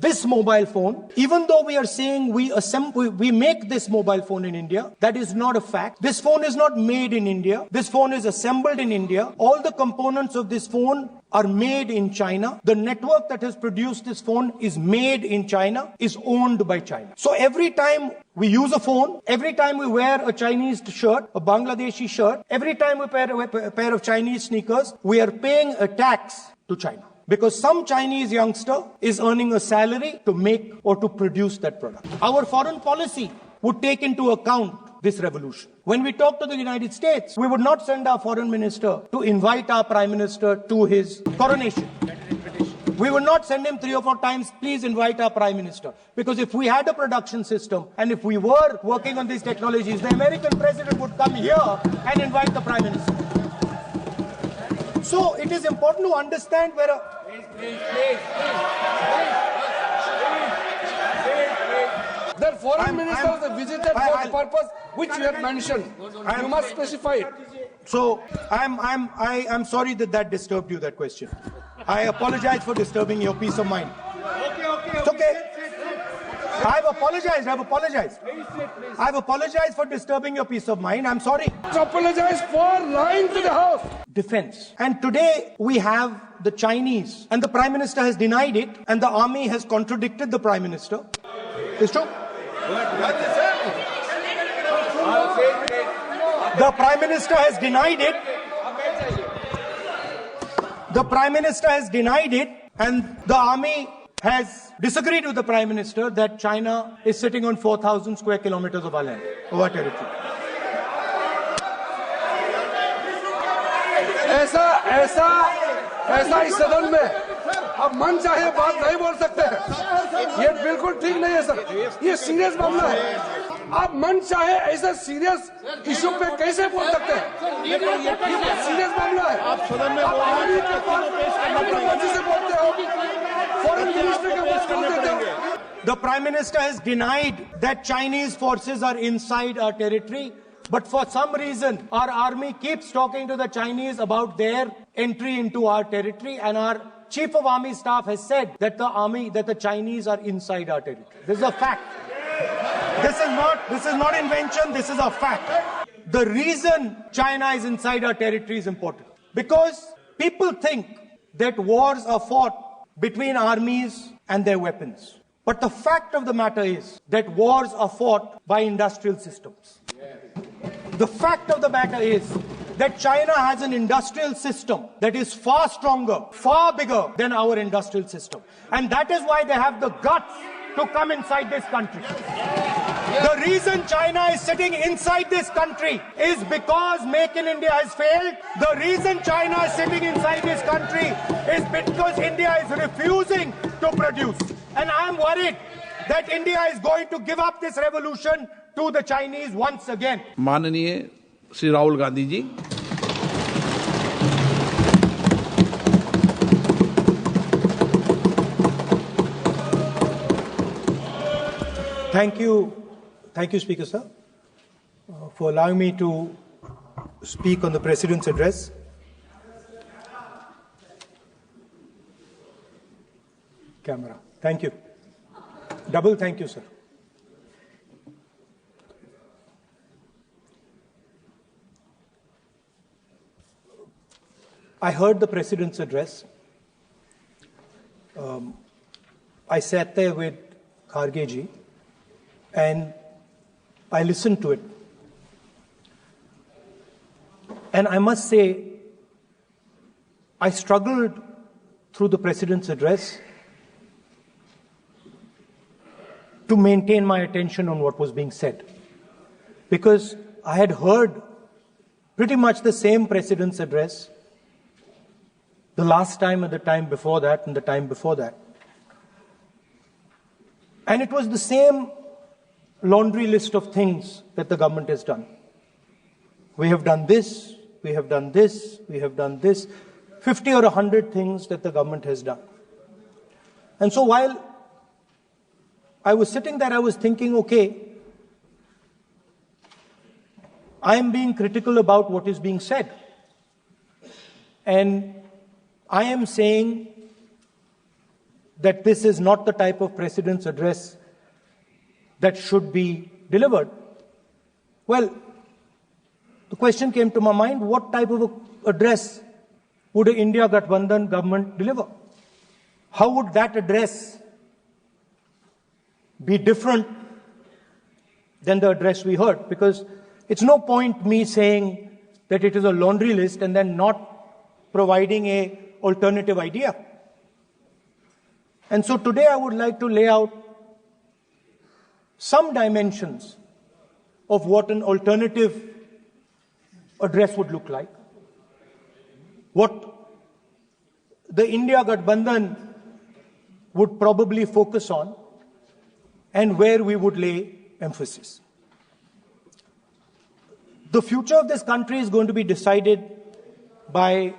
this mobile phone, even though we are saying we make this mobile phone in India, that is not a fact. This phone is not made in India. This phone is assembled in India. All the components of this phone are made in China. The network that has produced this phone is made in China, is owned by China. So every time we use a phone, every time we wear a Chinese shirt, a Bangladeshi shirt, every time we wear a pair of Chinese sneakers, we are paying a tax to China. Because some Chinese youngster is earning a salary to make or to produce that product. Our foreign policy would take into account this revolution. When we talk to the United States, we would not send our foreign minister to invite our prime minister to his coronation. We would not send him 3 or 4 times, please invite our prime minister. Because if we had a production system and if we were working on these technologies, the American president would come here and invite the prime minister. So it is important to understand where The foreign ministers have visited for the purpose which you have mentioned. You must specify it. So I'm sorry that disturbed you, that question. I apologize for disturbing your peace of mind. It's okay. I've apologized. I've apologized for disturbing your peace of mind. I'm sorry. Apologize for lying to the House. Defense. And today we have the Chinese, and the Prime Minister has denied it, and the army has contradicted the Prime Minister. It's true. The Prime Minister has denied it. The Prime Minister has denied it, and the army has disagreed with the Prime Minister that China is sitting on 4,000 square kilometers of our land, of our territory. ऐसा इस सदन में अब मन चाहे बात नहीं बोल सकते हैं। ये बिल्कुल ठीक नहीं है सर। ये सीरियस मामला है। आप मन चाहे ऐसा सीरियस इशू पे कैसे बोल सकते हैं? ये सीरियस मामला है। आप सदन में बोलते हो। फॉरेन मिनिस्टर का पेश करते हो। The Prime Minister has denied that Chinese forces are inside our territory. But for some reason, our army keeps talking to the Chinese about their entry into our territory, and our Chief of Army Staff has said that the Chinese are inside our territory. This is a fact. This is not invention, this is a fact. The reason China is inside our territory is important. Because people think that wars are fought between armies and their weapons. But the fact of the matter is that wars are fought by industrial systems. The fact of the matter is that China has an industrial system that is far stronger, far bigger than our industrial system. And that is why they have the guts to come inside this country. The reason China is sitting inside this country is because Make in India has failed. The reason China is sitting inside this country is because India is refusing to produce. And I am worried that India is going to give up this revolution to the Chinese once again. माननीय Shri Rahul Gandhi ji, Thank you, Speaker Sir, for allowing me to speak on the President's address. Camera. Thank you. Double thank you, sir. I heard the President's address. I sat there with Kharge ji and I listened to it. And I must say, I struggled through the President's address to maintain my attention on what was being said. Because I had heard pretty much the same President's address the last time and the time before that and the time before that. And it was the same laundry list of things that the government has done. We have done this, we have done this, we have done this. 50 or 100 things that the government has done. And so while I was sitting there, I was thinking, okay, I am being critical about what is being said. And I am saying that this is not the type of president's address that should be delivered. Well, the question came to my mind, what type of address would an India Gathbandhan government deliver? How would that address be different than the address we heard? Because it's no point me saying that it is a laundry list and then not providing an alternative idea. And so today I would like to lay out some dimensions of what an alternative address would look like, what the India Gathbandhan would probably focus on, and where we would lay emphasis. The future of this country is going to be decided by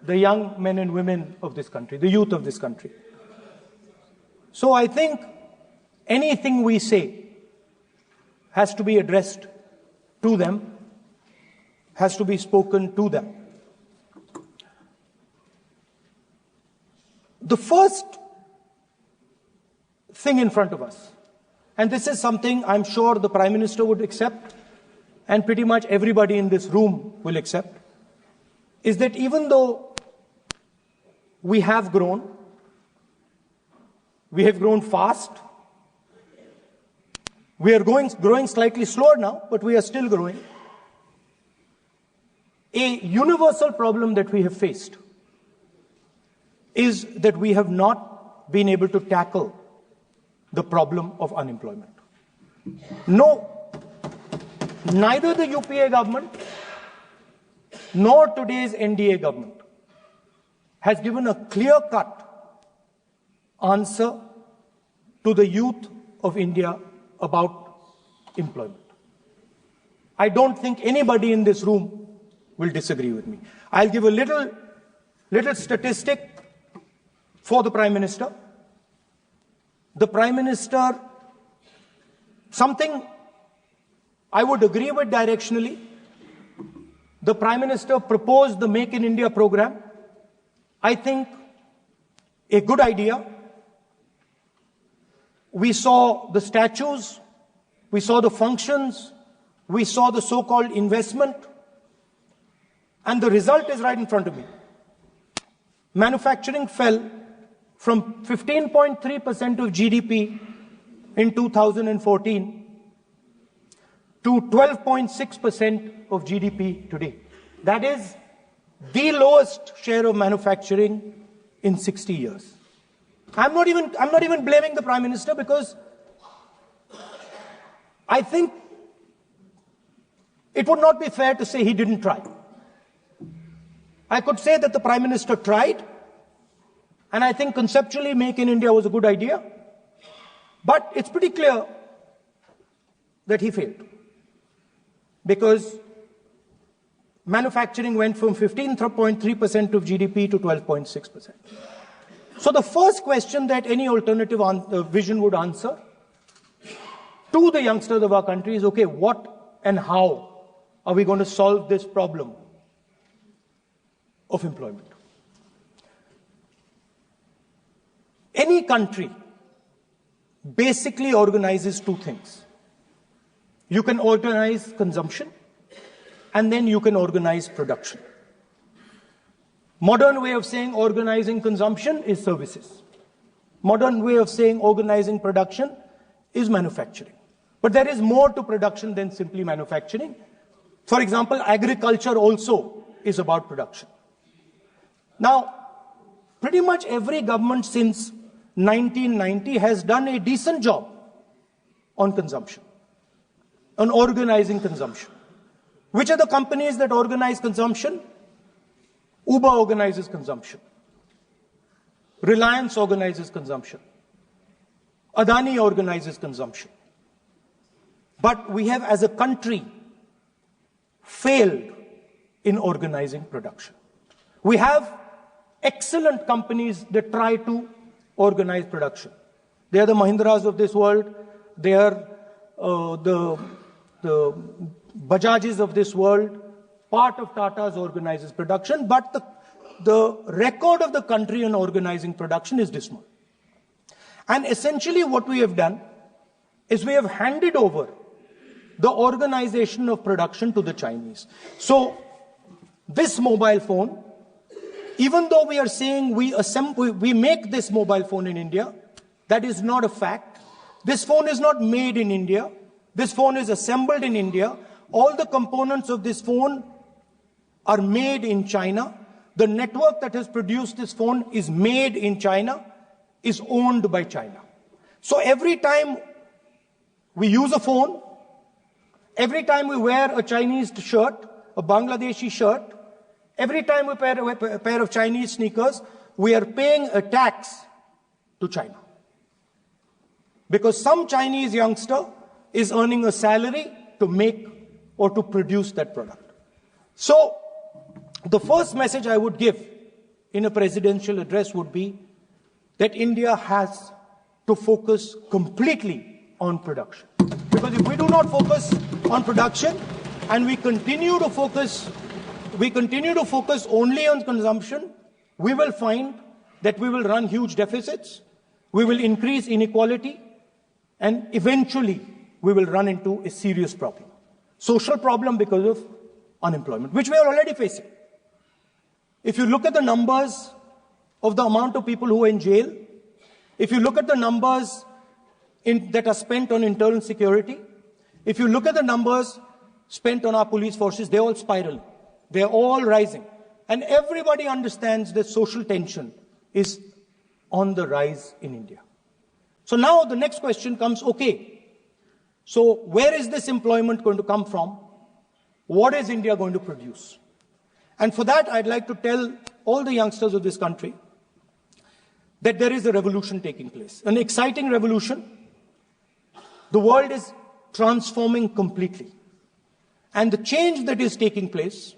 the young men and women of this country, the youth of this country. So I think anything we say has to be addressed to them, has to be spoken to them. The first thing in front of us, and this is something I'm sure the Prime Minister would accept, and pretty much everybody in this room will accept, is that even though we have grown fast, we are growing slightly slower now, but we are still growing. A universal problem that we have faced is that we have not been able to tackle the problem of unemployment. No, neither the UPA government nor today's NDA government has given a clear-cut answer to the youth of India about employment. I don't think anybody in this room will disagree with me. I'll give a little statistic for the Prime Minister. The Prime Minister, something I would agree with directionally. The Prime Minister proposed the Make in India program. I think a good idea. We saw the statues, we saw the functions, we saw the so-called investment, and the result is right in front of me. Manufacturing fell from 15.3% of GDP in 2014 to 12.6% of GDP today. That is the lowest share of manufacturing in 60 years. I'm not even blaming the Prime Minister, because I think it would not be fair to say he didn't try. I could say that the Prime Minister tried, and I think conceptually Make in India was a good idea, but it's pretty clear that he failed, because manufacturing went from 15.3% of GDP to 12.6%. So the first question that any alternative vision would answer to the youngsters of our country is, okay, what and how are we going to solve this problem of employment? Any country basically organizes two things. You can organize consumption, and then you can organize production. Modern way of saying organizing consumption is services. Modern way of saying organizing production is manufacturing. But there is more to production than simply manufacturing. For example, agriculture also is about production. Now, pretty much every government since 1990 has done a decent job on consumption, on organizing consumption. Which are the companies that organize consumption? Uber organizes consumption. Reliance organizes consumption. Adani organizes consumption. But we have, as a country, failed in organizing production. We have excellent companies that try to organize production. They are the Mahindras of this world. They are the Bajajs of this world. Part of Tata's organizes production, but the record of the country on organizing production is dismal. And essentially what we have done is we have handed over the organization of production to the Chinese. So this mobile phone, even though we are saying we make this mobile phone in India, that is not a fact. This phone is not made in India. This phone is assembled in India. All the components of this phone are made in China. The network that has produced this phone is made in China, is owned by China. So every time we use a phone, every time we wear a Chinese shirt, a Bangladeshi shirt, every time we wear a pair of Chinese sneakers, we are paying a tax to China. Because some Chinese youngster is earning a salary to make or to produce that product. So the first message I would give in a presidential address would be that India has to focus completely on production. Because if we do not focus on production and we continue to focus only on consumption, we will find that we will run huge deficits, we will increase inequality, and eventually we will run into a serious problem. Social problem because of unemployment, which we are already facing. If you look at the numbers of the amount of people who are in jail, if you look at the numbers that are spent on internal security, if you look at the numbers spent on our police forces, they're all spiraling. They're all rising. And everybody understands that social tension is on the rise in India. So now the next question comes, okay, so where is this employment going to come from? What is India going to produce? And for that, I'd like to tell all the youngsters of this country that there is a revolution taking place, an exciting revolution. The world is transforming completely. And the change that is taking place,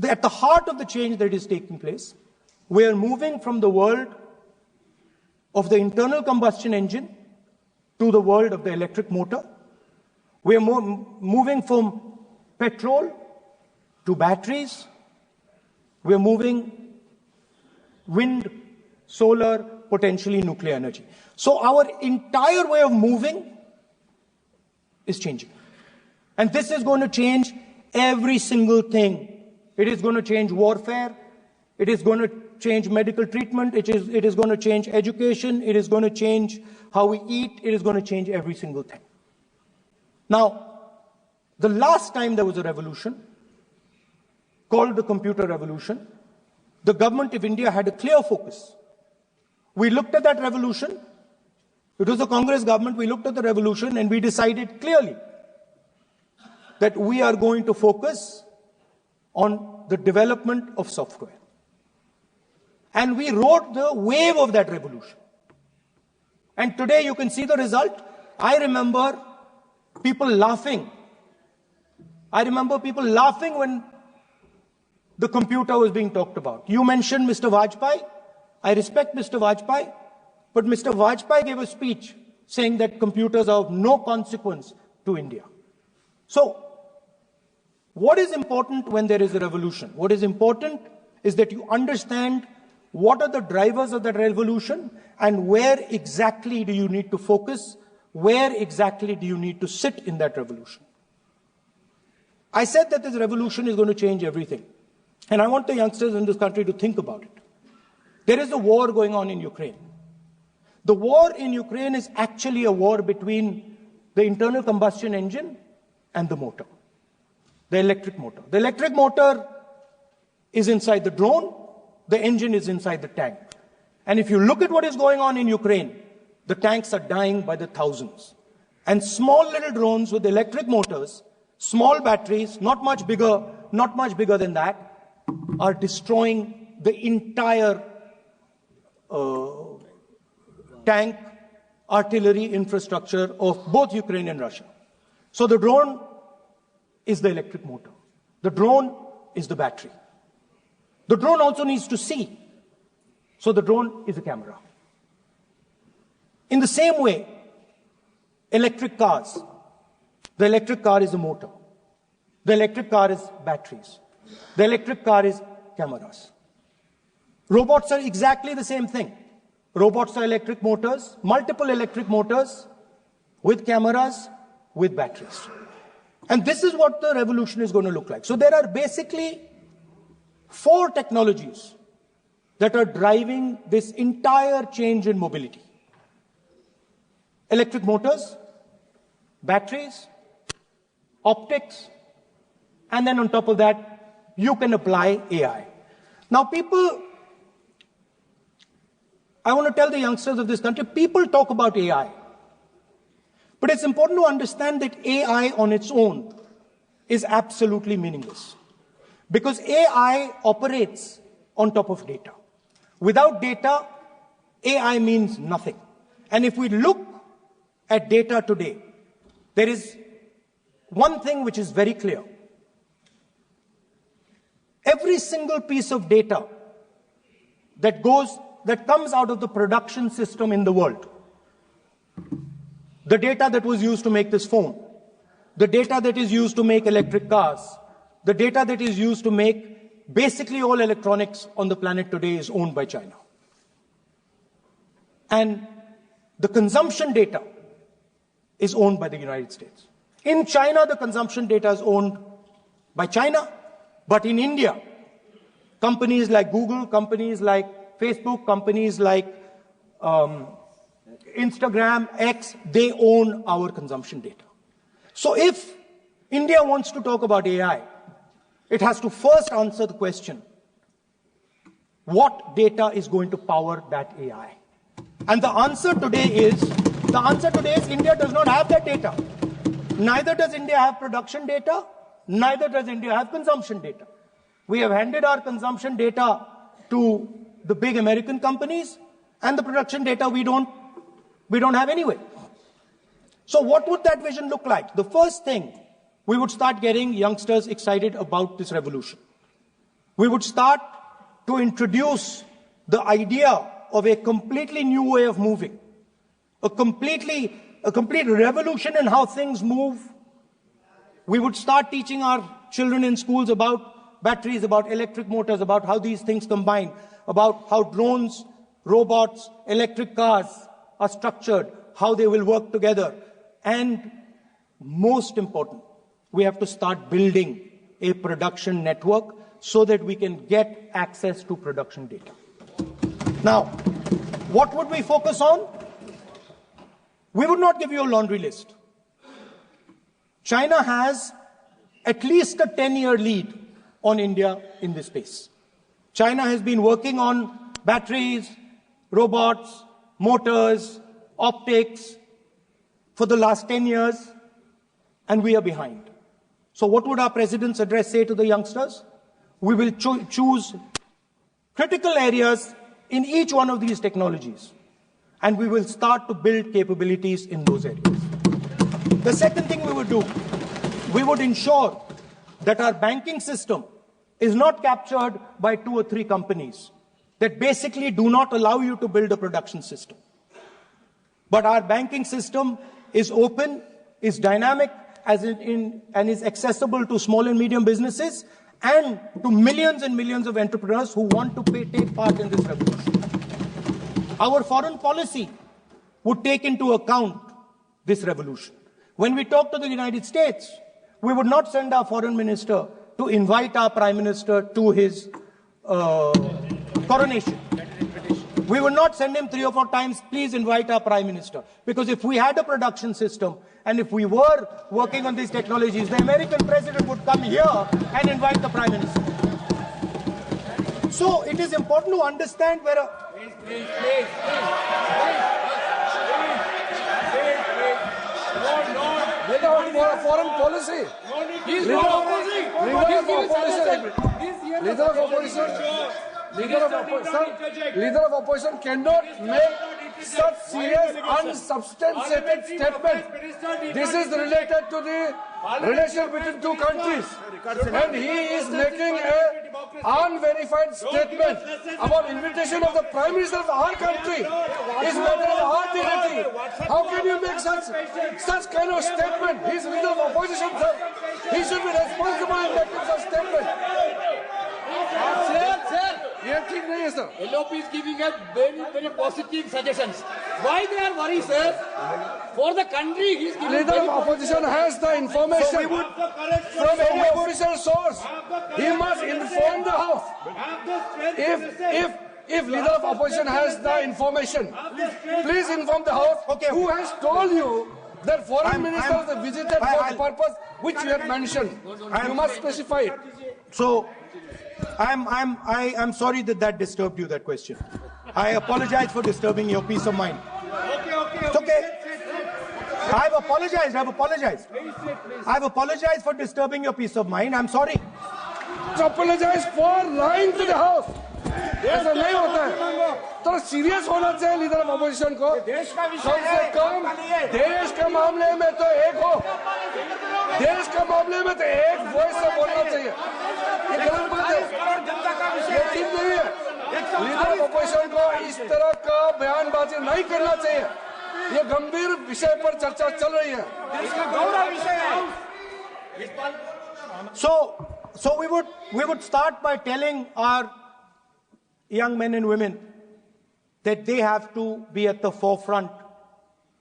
at the heart of the change that is taking place, we are moving from the world of the internal combustion engine to the world of the electric motor. We are moving from petrol to batteries. We are moving wind, solar, potentially nuclear energy. So our entire way of moving is changing. And this is going to change every single thing. It is going to change warfare. It is going to change medical treatment. It is going to change education. It is going to change how we eat. It is going to change every single thing. Now, the last time there was a revolution, called the computer revolution, the government of India had a clear focus. We looked at that revolution. It was the Congress government. We looked at the revolution and we decided clearly that we are going to focus on the development of software. And we rode the wave of that revolution. And today you can see the result. I remember people laughing. I remember people laughing when the computer was being talked about. You mentioned Mr. Vajpayee. I respect Mr. Vajpayee, but Mr. Vajpayee gave a speech saying that computers are of no consequence to India. So, what is important when there is a revolution? What is important is that you understand what are the drivers of that revolution and where exactly do you need to focus, where exactly do you need to sit in that revolution. I said that this revolution is going to change everything. And I want the youngsters in this country to think about it. There is a war going on in Ukraine. The war in Ukraine is actually a war between the internal combustion engine and the motor, the electric motor. The electric motor is inside the drone, the engine is inside the tank. And if you look at what is going on in Ukraine, the tanks are dying by the thousands. And small little drones with electric motors, small batteries, not much bigger than that, are destroying the entire tank artillery infrastructure of both Ukraine and Russia. So the drone is the electric motor. The drone is the battery. The drone also needs to see. So the drone is a camera. In the same way, electric cars. The electric car is a motor. The electric car is batteries. The electric car is cameras. Robots are exactly the same thing. Robots are electric motors, multiple electric motors with cameras, with batteries. And this is what the revolution is going to look like. So there are basically 4 technologies that are driving this entire change in mobility. Electric motors, batteries, optics, and then on top of that, you can apply AI. Now I want to tell the youngsters of this country, people talk about AI. But it's important to understand that AI on its own is absolutely meaningless. Because AI operates on top of data. Without data, AI means nothing. And if we look at data today, there is one thing which is very clear. Every single piece of data that comes out of the production system in the world, the data that was used to make this phone, the data that is used to make electric cars, the data that is used to make basically all electronics on the planet today is owned by China. And the consumption data is owned by the United States. In China, the consumption data is owned by China, but in India, companies like Google, companies like Facebook, companies like Instagram, X, they own our consumption data. So if India wants to talk about AI, it has to first answer the question, what data is going to power that AI? And the answer today is India does not have that data. Neither does India have production data, neither does India have consumption data. We have handed our consumption data to the big American companies, and the production data we don't have anyway. So what would that vision look like? The first thing, we would start getting youngsters excited about this revolution. We would start to introduce the idea of a completely new way of moving, a complete revolution in how things move. We would start teaching our children in schools about batteries, about electric motors, about how these things combine, about how drones, robots, electric cars are structured, how they will work together. And most important, we have to start building a production network so that we can get access to production data. Now, what would we focus on? We would not give you a laundry list. China has at least a 10-year lead on India in this space. China has been working on batteries, robots, motors, optics for the last 10 years, and we are behind. So what would our president's address say to the youngsters? We will choose critical areas in each one of these technologies, and we will start to build capabilities in those areas. The second thing we would do, we would ensure that our banking system is not captured by 2 or 3 companies that basically do not allow you to build a production system. But our banking system is open, is dynamic, and is accessible to small and medium businesses and to millions and millions of entrepreneurs who want to take part in this revolution. Our foreign policy would take into account this revolution. When we talk to the United States, we would not send our foreign minister to invite our prime minister to his coronation. We would not send him 3 or 4 times, please invite our prime minister. Because if we had a production system and if we were working on these technologies, the American president would come here and invite the prime minister. So it is important to understand where Please. No, foreign policy. Leader of opposition cannot make such serious, unsubstantiated statement. This is related to the relation between 2 countries. And he is making an unverified statement about invitation of the Prime Minister of our country. Is matter of our dignity. How can you make such kind of statement? He is leader of opposition, sir. He should be responsible in making such statement. ये ठीक नहीं है sir. LOP is giving a very positive suggestions. Why they are worried, sir? For the country, he is giving. Leader of opposition has the information from any official source. He must inform the House. If leader of opposition has the information, please inform the House. Okay. Who has told you that foreign ministers visited for the purpose which you have mentioned? You must specify it. So, I'm sorry that disturbed you, that question. I apologize for disturbing your peace of mind. It's okay. I've apologized. I've apologized for disturbing your peace of mind. I'm sorry. Apologize for lying to the House. ऐसा नहीं होता है. तो serious होना चाहिए leader of opposition को. कम से कम देश के मामले में तो एक हो. देश के मामले में तो एक वॉइस से बोलना चाहिए. ये गलत बात है. ये ठीक नहीं है. लीडर ऑफ अपोजिशन को इस तरह का बयानबाजी नहीं करना चाहिए. ये गंभीर विषय पर चर्चा चल रही है. So we would start by telling our young men and women that they have to be at the forefront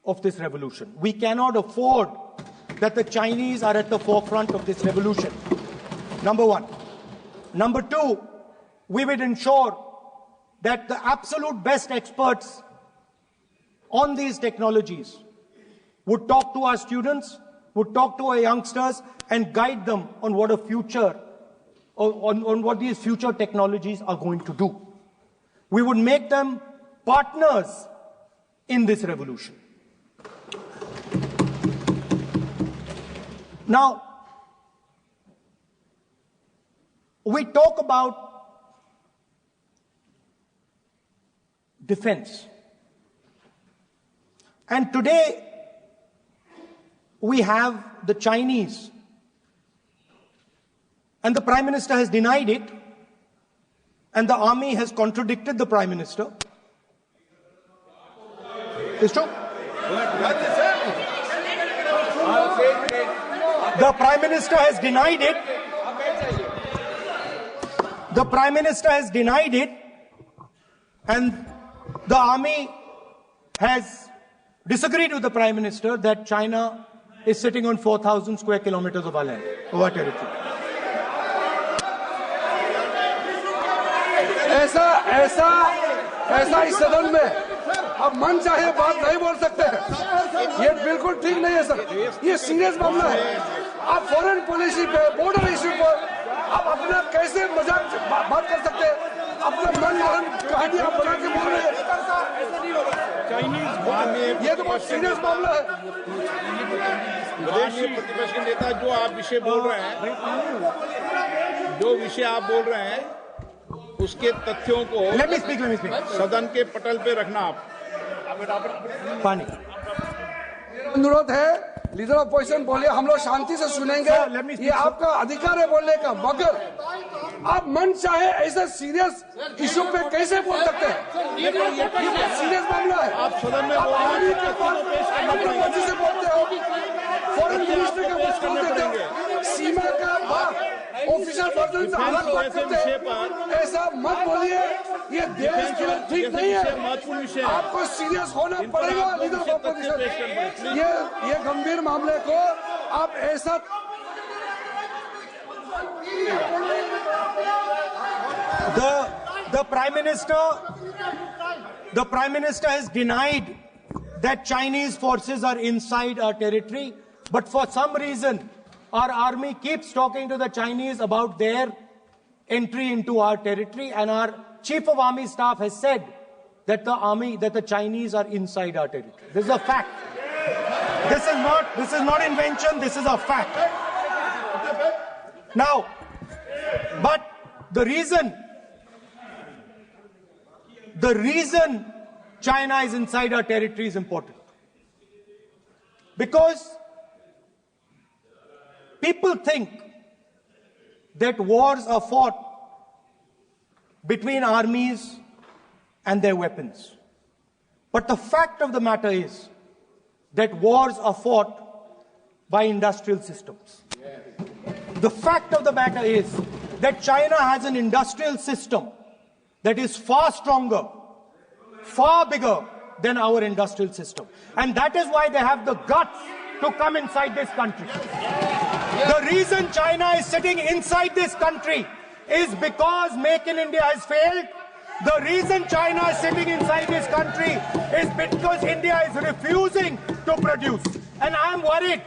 of this revolution. We cannot afford that the Chinese are at the forefront of this revolution. Number one. Number two, we would ensure that the absolute best experts on these technologies would talk to our students, would talk to our youngsters, and guide them on what a future, on what these future technologies are going to do. We would make them partners in this revolution. Now, we talk about defense. And today, we have the Chinese. And the Prime Minister has denied it. And the army has contradicted the Prime Minister. It's true. The Prime Minister has denied it. The Prime Minister has denied it. And the army has disagreed with the Prime Minister that China is sitting on 4,000 square kilometers of our land, of our territory. ऐसा इस सदन में अब मन चाहे बात नहीं बोल सकते हैं. ये बिल्कुल ठीक नहीं है सर. ये सीरियस मामला है. आप फॉरेन पॉलिसी पे, बॉर्डर इश्यू पर आप अपना कैसे मजाक बात कर सकते हैं? अपना मनमोहन कहानी आप बना के बोल रहे हैं. ये तो बहुत सीरियस मामला है. विदेशी प्रतिपक्ष के नेता जो आप विषय बोल रहे हैं, उसके तथ्यों को Let me speak. सदन के पटल पे रखना. आप पानी. अनुरोध है लीडर ऑफ अपोजिशन बोलिए, हम लोग शांति से सुनेंगे. ये आपका अधिकार है बोलने का, मगर आप मन चाहे ऐसा सीरियस इशू पे कैसे बोल सकते हैं? सीरियस मामला है. आप सदन में मर्जी से बोलते हो. फॉरेन मिनिस्टर का बात बोल देते हो. सीमा का बात ऑफिशियल वर्जन से अलग बात करते हैं. ऐसा मत बोलिए. ये देश के लिए ठीक नहीं है. आपको सीरियस होना पड़ेगा लीडर ऑफ अपोजिशन. ये गंभीर मामले को आप ऐसा The Prime Minister has denied that Chinese forces are inside our territory, but for some reason, our army keeps talking to the Chinese about their entry into our territory, and our Chief of Army Staff has said that the Chinese are inside our territory. This is a fact. This is not invention, this is a fact. Now, but the reason China is inside our territory is important. Because people think that wars are fought between armies and their weapons. But the fact of the matter is that wars are fought by industrial systems. The fact of the matter is that China has an industrial system that is far stronger, far bigger than our industrial system. And that is why they have the guts to come inside this country. The reason China is sitting inside this country is because Make in India has failed. The reason China is sitting inside this country is because India is refusing to produce. And I'm worried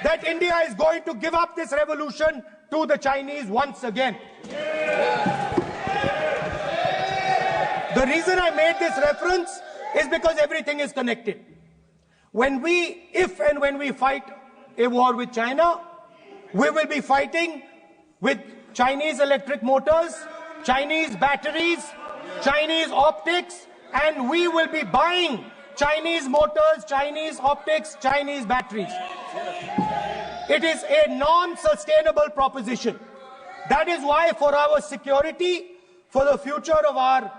that India is going to give up this revolution to the Chinese once again. The reason I made this reference is because everything is connected. If and when we fight a war with China, we will be fighting with Chinese electric motors, Chinese batteries, Chinese optics, and we will be buying Chinese motors, Chinese optics, Chinese batteries. It is a non-sustainable proposition. That is why for our security, for the future of our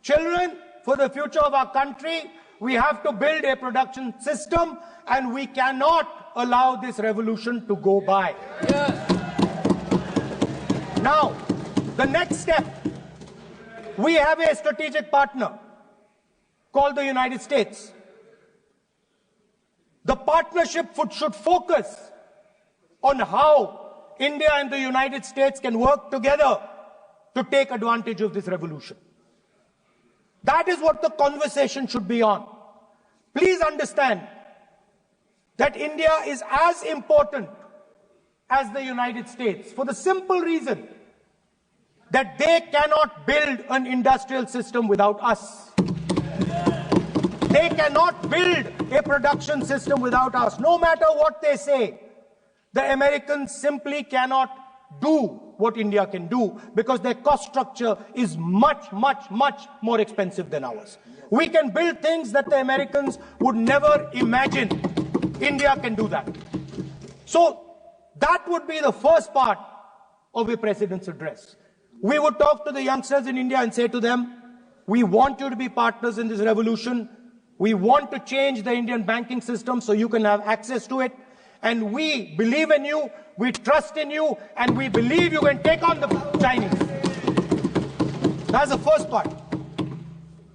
children, for the future of our country, we have to build a production system, and we cannot allow this revolution to go by. Now, the next step, we have a strategic partner called the United States. The partnership should focus on how India and the United States can work together to take advantage of this revolution. That is what the conversation should be on. Please understand that India is as important as the United States for the simple reason that they cannot build an industrial system without us. They cannot build a production system without us. No matter what they say, the Americans simply cannot do what India can do because their cost structure is much, much, much more expensive than ours. We can build things that the Americans would never imagine. India can do that. So that would be the first part of a president's address. We would talk to the youngsters in India and say to them, we want you to be partners in this revolution. We want to change the Indian banking system so you can have access to it. And we believe in you, we trust in you, and we believe you can take on the Chinese. That's the first part.